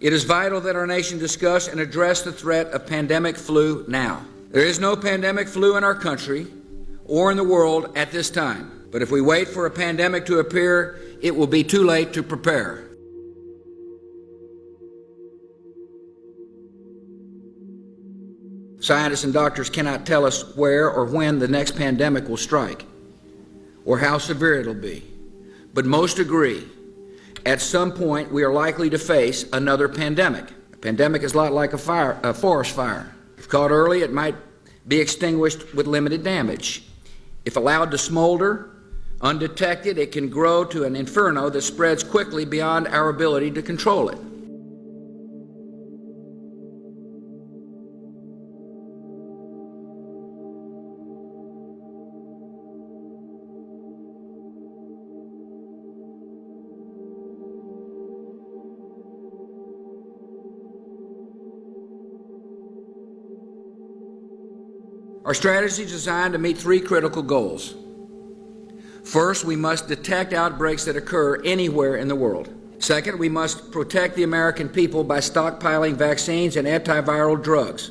It is vital that our nation discuss and address the threat of pandemic flu now. There is no pandemic flu in our country or in the world at this time. But if we wait for a pandemic to appear, it will be too late to prepare. Scientists and doctors cannot tell us where or when the next pandemic will strike or how severe it'll be. But most agree, at some point we are likely to face another pandemic. A pandemic is a lot like a forest fire. If caught early, it might be extinguished with limited damage. If allowed to smolder, undetected, it can grow to an inferno that spreads quickly beyond our ability to control it. Our strategy is designed to meet three critical goals. First, we must detect outbreaks that occur anywhere in the world. Second, we must protect the American people by stockpiling vaccines and antiviral drugs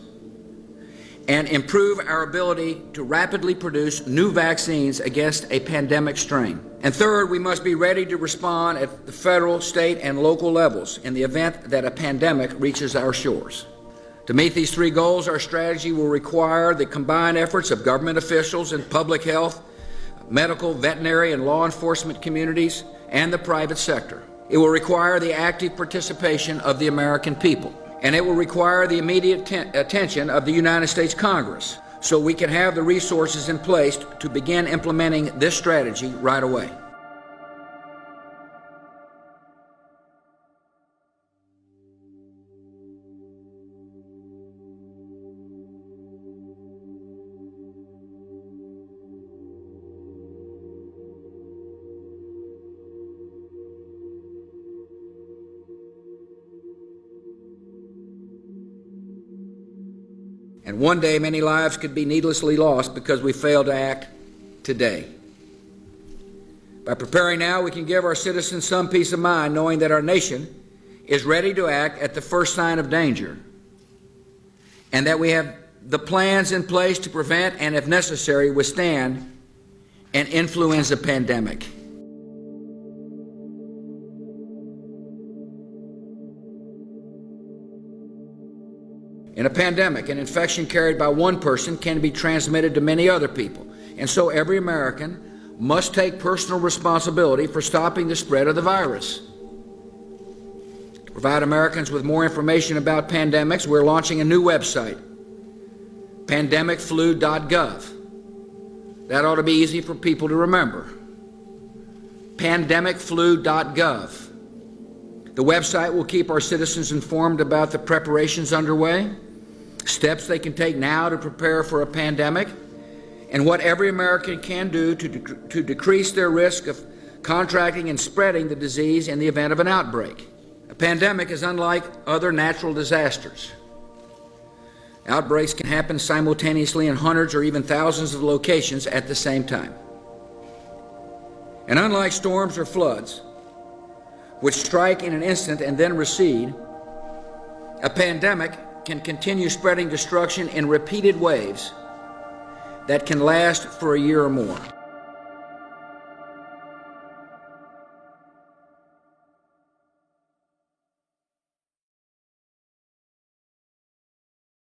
and improve our ability to rapidly produce new vaccines against a pandemic strain. And third, we must be ready to respond at the federal, state, and local levels in the event that a pandemic reaches our shores. To meet these three goals, our strategy will require the combined efforts of government officials and public health, medical, veterinary, and law enforcement communities, and the private sector. It will require the active participation of the American people, and it will require the immediate attention of the United States Congress, so we can have the resources in place to begin implementing this strategy right away. And one day, many lives could be needlessly lost because we failed to act today. By preparing now, we can give our citizens some peace of mind, knowing that our nation is ready to act at the first sign of danger, and that we have the plans in place to prevent and, if necessary, withstand an influenza pandemic. In a pandemic, an infection carried by one person can be transmitted to many other people, and so every American must take personal responsibility for stopping the spread of the virus. To provide Americans with more information about pandemics, we're launching a new website, pandemicflu.gov. That ought to be easy for people to remember. Pandemicflu.gov. The website will keep our citizens informed about the preparations underway, steps they can take now to prepare for a pandemic, and what every American can do to decrease their risk of contracting and spreading the disease in the event of an outbreak. A pandemic is unlike other natural disasters. Outbreaks can happen simultaneously in hundreds or even thousands of locations at the same time. And unlike storms or floods, which strike in an instant and then recede, a pandemic can continue spreading destruction in repeated waves that can last for a year or more.